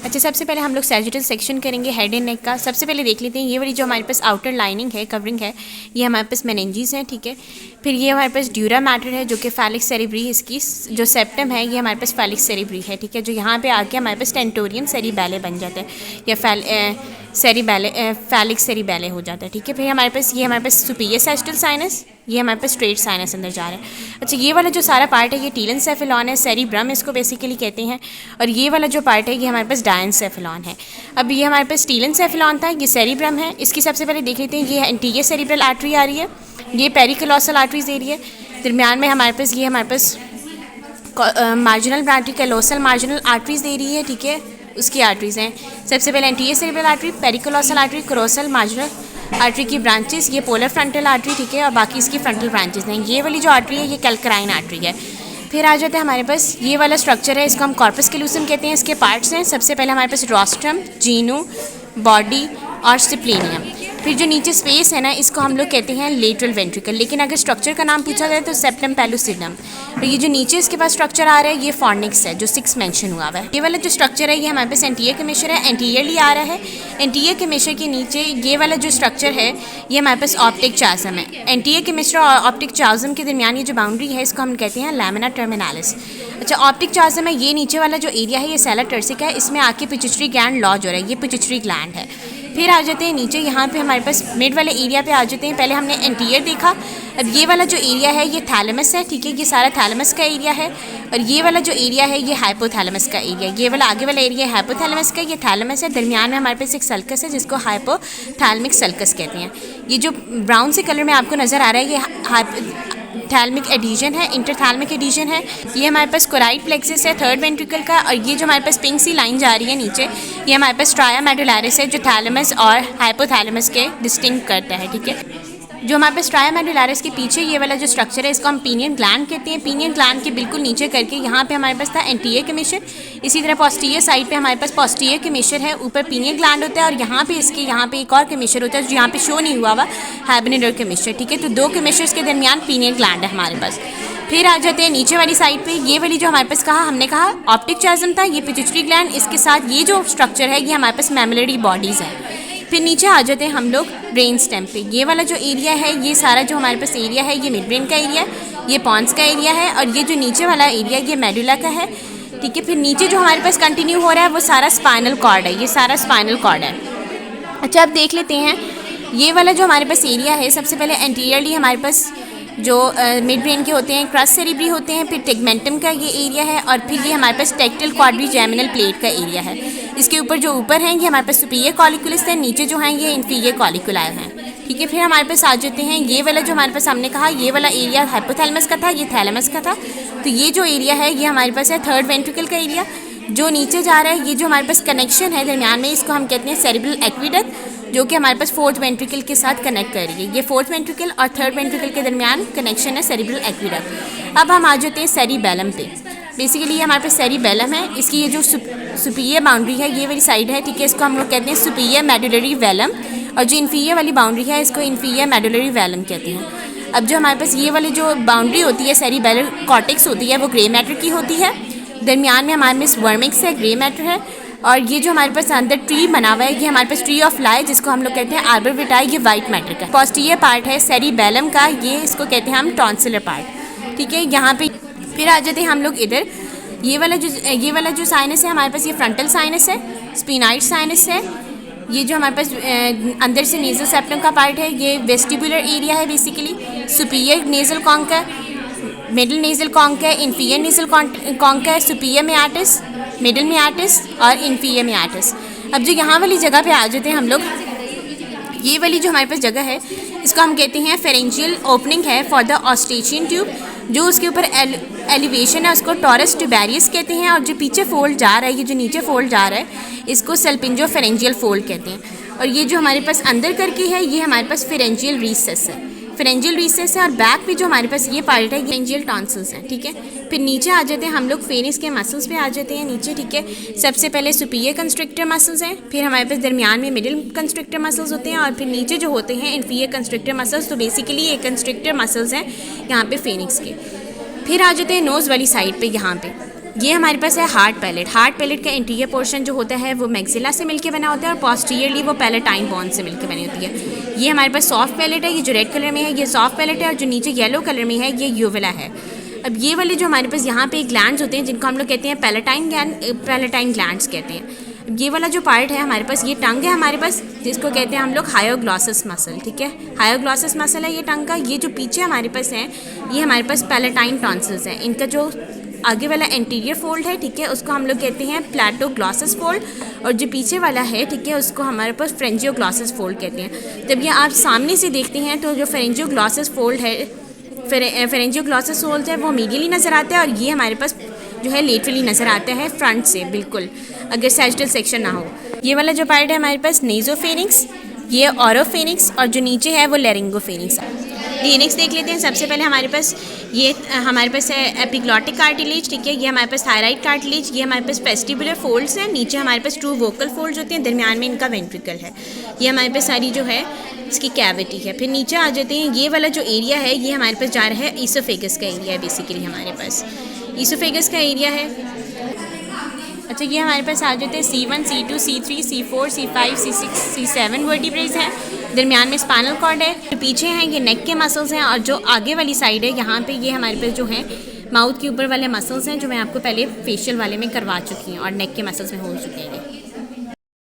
अच्छा, सबसे पहले हम लोग सैजिटल सेक्शन करेंगे हेड एंड नेक का। सबसे पहले देख लेते हैं ये वाली जो हमारे पास आउटर लाइनिंग है, कवरिंग है, ये हमारे पास मेनिंजेस हैं, ठीक है। फिर ये हमारे पास ड्यूरा मैटर है जो कि फैलिक्स सेरेब्री, इसकी जो सेप्टम है ये हमारे पास फैलिक्स सेरेब्री है, ठीक है, जो यहाँ पे आके हमारे पास टेंटोरियम सेरिबैले बन जाता है या फैलिक्स सेरिबैले हो जाता है, ठीक है। फिर हमारे पास सुपीरियर सैजिटल साइनस, ये हमारे पास स्ट्रेट साइनस अंदर जा रहा है। अच्छा, ये वाला जो सारा पार्ट है ये टीलेंसेफेलॉन है, सेरिब्रम इसको बेसिकली कहते हैं, और ये वाला जो पार्ट है ये हमारे पास डायंसेफेलॉन है। अब ये हमारे पास टीलेंसेफेलॉन था, ये सेरिब्रम है। इसकी सबसे पहले देख लेते हैं, ये एंटीरियर सेरिब्रल आर्टरी आ रही है, ये पेरिकोलोसल आर्टरीज दे रही है। दरमियान में हमारे पास मार्जिनल ब्रांटी कैलोसल मार्जिनल आर्टरीज दे रही है, ठीक है, उसकी आर्टरीज हैं। सबसे पहले anterior cerebral artery, pericallosal artery, callosal marginal artery की ब्रांचेस, ये पोलर फ्रंटल आर्टरी, ठीक है, और बाकी इसकी फ्रंटल ब्रांचेस हैं। ये वाली जो आर्टरी है ये कैल्क्राइन आर्टरी है। फिर आ जाते हैं हमारे पास ये वाला स्ट्रक्चर है, इसको हम कॉर्पस कैल्यूसम कहते हैं। इसके पार्ट्स हैं, सबसे पहले हमारे पास रोस्ट्रम, जीनू, बॉडी और स्प्लेनियम। फिर जो नीचे स्पेस है ना, इसको हम लोग कहते हैं लेटरल वेंट्रिकल, लेकिन अगर स्ट्रक्चर का नाम पूछा जाए तो सेप्टम पेलुसिडम। और ये जो नीचे इसके पास स्ट्रक्चर आ रहा है ये फॉर्निक्स है, जो 6 मेंशन हुआ हुआ है। ये वाला जो स्ट्रक्चर है ये हमारे पास एंटीरियर केमेशर है, एंटीरियरली आ रहा है। एंटीरियर केमेशर के नीचे ये वाला जो स्ट्रक्चर है ये हमारे पास ऑप्टिक चाजम है। एंटीरियर केमेशर और ऑप्टिक चाजम के दरमियान ये जो बाउंड्री है इसको हम कहते हैं लैमिना टर्मिनालिस। अच्छा, ऑप्टिक चाजम है, ये नीचे वाला जो एरिया है ये सेला टर्सिका है, इसमें आके पिट्यूटरी ग्लैंड लॉज हो रहा है, ये पिट्यूटरी ग्लैंड है। फिर आ जाते हैं नीचे, यहाँ पे हमारे पास मिड वाले एरिया पे आ जाते हैं। पहले हमने एंटीरियर देखा, अब ये वाला जो एरिया है ये थैलेमस है, ठीक है, ये सारा थैलेमस का एरिया है। और ये वाला जो एरिया है ये हाइपोथैलेमस का एरिया, ये वाला आगे वाला एरिया हाइपोथैलेमस का, ये थैलेमस है। दरमियान में हमारे पास एक सल्कस है जिसको हाइपोथैलेमिक सल्कस कहते हैं। ये जो ब्राउन से कलर में आपको नज़र आ रहा है ये थैल्मिक एडिशन है, इंटरथैल्मिक एडिशन है। ये हमारे पास कोराइड प्लेक्सस है थर्ड वेंट्रिकल का, और ये जो हमारे पास पिंक सी लाइन जा रही है नीचे ये हमारे पास स्ट्राया मेडुलैरिस है, जो थैलेमस और हाइपोथैलेमस के डिस्टिंक्ट करता है, ठीक है। जो हमारे पास स्ट्राया मेडुलैरिस के पीछे ये वाला जो स्ट्रक्चर है इसको हम पीनियन ग्लैंड कहते हैं। पीनियन ग्लैंड के बिल्कुल नीचे करके यहाँ पे हमारे पास था एंटीरियर केमेशर, इसी तरह पोस्टीरियर साइड पे हमारे पास पोस्टीरियर केमेशर है, ऊपर पीनियन ग्लैंड होता है, और यहाँ पे एक और केमेशर होता है जो यहाँ पे शो नहीं हुआ हुआ, हाइबनेडर केमेशर, ठीक है। तो 2 केमेशर्स के दरमियान पीनियन ग्लैंड है हमारे पास। फिर आ जाते हैं नीचे वाली साइड पे, ये वाली जो हमारे पास हमने कहा ऑप्टिक चाजम था, ये पिट्यूटरी ग्लैंड, इसके साथ ये जो स्ट्रक्चर है ये हमारे पास मैमुलरी बॉडीज़ है। फिर नीचे आ जाते हैं हम लोग ब्रेन स्टेम पे, ये वाला जो एरिया है ये सारा जो हमारे पास एरिया है ये मिड ब्रेन का एरिया है, ये पॉन्स का एरिया है, और ये जो नीचे वाला एरिया ये मेडुला का है, ठीक है। फिर नीचे जो हमारे पास कंटिन्यू हो रहा है वो सारा स्पाइनल कॉर्ड है, ये सारा स्पाइनल कॉर्ड है। अच्छा, अब देख लेते हैं ये वाला जो हमारे पास एरिया है, सबसे पहले एंटीरियरली हमारे पास जो मिड ब्रेन के होते हैं क्रस सेरिब्री होते हैं, फिर टेगमेंटम का ये एरिया है, और फिर ये हमारे पास टेक्टल क्वाड्रीजेमिनल प्लेट का एरिया है। इसके ऊपर जो ऊपर हैं ये हमारे पास सुपीरियर कॉलिकुलस है, नीचे जो हैं ये इन्फीरियर कॉलिकुलाई हैं, ठीक है। फिर हमारे पास आ जाते हैं ये वाला जो हमारे पास हमने कहा ये वाला एरिया हाइपोथैलेमस का था, ये थैलेमस का था। तो ये जो एरिया है ये हमारे पास है थर्ड वेंट्रिकल का एरिया। जो नीचे जा रहा है ये जो हमारे पास कनेक्शन है दरमियान में, इसको हम कहते हैं सेरिब्रल एक्विडक्ट, जो कि हमारे पास फोर्थ वेंट्रिकल के साथ कनेक्ट कर रही है। ये फोर्थ वेंट्रिकल और थर्ड वेंट्रिकल के दरमियान कनेक्शन है सेरिब्रल एक्विडक्ट। अब हम आ जाते हैं सेरिबेलम पे। बेसिकली ये हमारे पास सेरिबेलम है, इसकी ये जो सुपीरियर बाउंड्री है ये वाली साइड है, ठीक है, इसको हम लोग कहते हैं सुपीरियर मेडुलरी वेलम, और जो इन्फीरियर वाली बाउंड्री है इसको इन्फीरियर मेडुलरी वेलम कहते हैं। अब जो हमारे पास ये वाली जो बाउंड्री होती है सेरिबेलर कॉर्टेक्स होती है वो ग्रे मैटर की होती है, दरमियान में हमारे पास वर्मिक्स है, ग्रे मैटर है, और ये जो हमारे पास अंदर ट्री बना हुआ है ये हमारे पास ट्री ऑफ लाइफ जिसको हम लोग कहते हैं आर्बर विटाई, ये वाइट मैटर का। पोस्टीरियर पार्ट है सेरिबेलम का, ये इसको कहते हैं हम टॉन्सिलर पार्ट, ठीक है। यहाँ पे फिर आ जाते हैं हम लोग इधर, ये वाला जो साइनस है हमारे पास ये फ्रंटल साइनस है, स्पिनाइड साइनस है। ये जो हमारे पास अंदर से नेजल सेप्टम का पार्ट है ये वेस्टिबुलर एरिया है, basically superior nasal concha, middle nasal concha, inferior nasal concha है, सुपीरियर मेआटिस, मिडिल मेआटिस और इन्फीरियर मेआटिस। अब जो यहाँ वाली जगह पे आ जाते हैं हम लोग, ये वाली जो हमारे पास जगह है इसको हम कहते हैं फेरेंजियल ओपनिंग है फॉर द ऑस्टेचियन ट्यूब, जो उसके ऊपर एलिवेशन है उसको टॉरस ट्यूबेरियस कहते हैं, और जो पीछे फोल्ड जा रहा है, ये जो नीचे फोल्ड जा रहा है इसको सेल्पिंजो फेरेंजियल फोल्ड कहते हैं। और ये जो हमारे पास अंदर करके है ये हमारे पास फेरेंजियल रीसेस है, फेरेंजियल रीसेस है, और बैक पे जो हमारे पास ये पार्ट है ये फेरेंजियल टॉन्सिल्स हैं, ठीक है। फिर नीचे आ जाते हैं हम लोग फेनिस के मसल्स पे आ जाते हैं नीचे, ठीक है। सबसे पहले सुपीरियर कंस्ट्रिक्टर मसल्स हैं, फिर हमारे पास दरमियान में मिडिल कंस्ट्रिक्टर मसल्स होते हैं, और फिर नीचे जो होते हैं इन्फीरियर कंस्ट्रिक्टर मसल्स। तो बेसिकली ये कंस्ट्रिक्टर मसल्स हैं यहाँ पे फेनिक्स के। फिर आ जाते हैं नोज़ वाली साइड पे, यहाँ पे ये हमारे पास है हार्ट पैलेट। हार्ट पैलेट का इंटीरियर पोर्शन जो होता है वो मैक्सिला से मिलके बना होता है और पोस्टीरियरली वो पैलेटाइन बोन से मिलके बनी होती है। ये हमारे पास सॉफ्ट पैलेट है, ये जो रेड कलर में है ये सॉफ्ट पैलेट है, और जो नीचे येलो कलर में है ये यूविला है। अब ये वाले जो हमारे पास यहाँ पे ग्लैंड्स होते हैं जिनको हम लोग कहते हैं पैलेटाइन ग्लैंड्स कहते हैं। ये वाला जो पार्ट है हमारे पास, ये टंग है हमारे पास, जिसको कहते हैं हम लोग हायोग्लॉसस मसल, ठीक है, हायोग्लॉसस मसल है ये टंग का। ये जो पीछे हमारे पास है ये हमारे पास पैलेटाइन टॉन्सिल्स हैं। इनका जो आगे वाला एंटीरियर फोल्ड है, ठीक है, उसको हम लोग कहते हैं प्लेटोग्लॉसस फोल्ड, और जो पीछे वाला है, ठीक है, उसको हमारे पास फ्रेंजियोग्लॉसस फोल्ड कहते हैं। जब ये आप सामने से देखते हैं तो जो फ्रेंजियोग्लॉसस फोल्ड है, फेरेंजियोग्लॉसस फोल्ड है वो मीडियली नज़र आता है, और ये हमारे पास जो है लेटरली नज़र आता है फ्रंट से, बिल्कुल, अगर सैजिटल सेक्शन ना हो। ये वाला जो पार्ट है हमारे पास नेज़ोफेरिंक्स, ये ऑरोफेरिंक्स, और जो नीचे है वो लैरिंगोफेरिंक्स है। नेक्स्ट देख लेते हैं। सबसे पहले हमारे पास है एपिग्लॉटिक कार्टिलेज, ठीक है, ये हमारे पास थायराइड कार्टिलेज, ये हमारे पास वेस्टिबुलर फोल्ड्स हैं, नीचे हमारे पास ट्रू वोकल फोल्ड्स होते हैं, दरमियान में इनका वेंट्रिकल है। ये हमारे पास सारी जो है इसकी कैविटी है। फिर नीचे आ जाते हैं, ये वाला जो एरिया है ये हमारे पास जा रहा है ईसोफेगस का एरिया है, बेसिकली हमारे पास ईसोफेगस का एरिया है। अच्छा, ये हमारे पास आ जाते हैं C1, C2, C3, C4, C5, C6, C7 vertebrae हैं, दरमियान में स्पाइनल कॉर्ड है, तो पीछे हैं ये नेक के मसल्स हैं, और जो आगे वाली साइड है यहाँ पे ये हमारे पास जो है माउथ के ऊपर वाले मसल्स हैं, जो मैं आपको पहले फेशियल वाले में करवा चुकी हूँ और नेक के मसल्स में हो चुके हैं।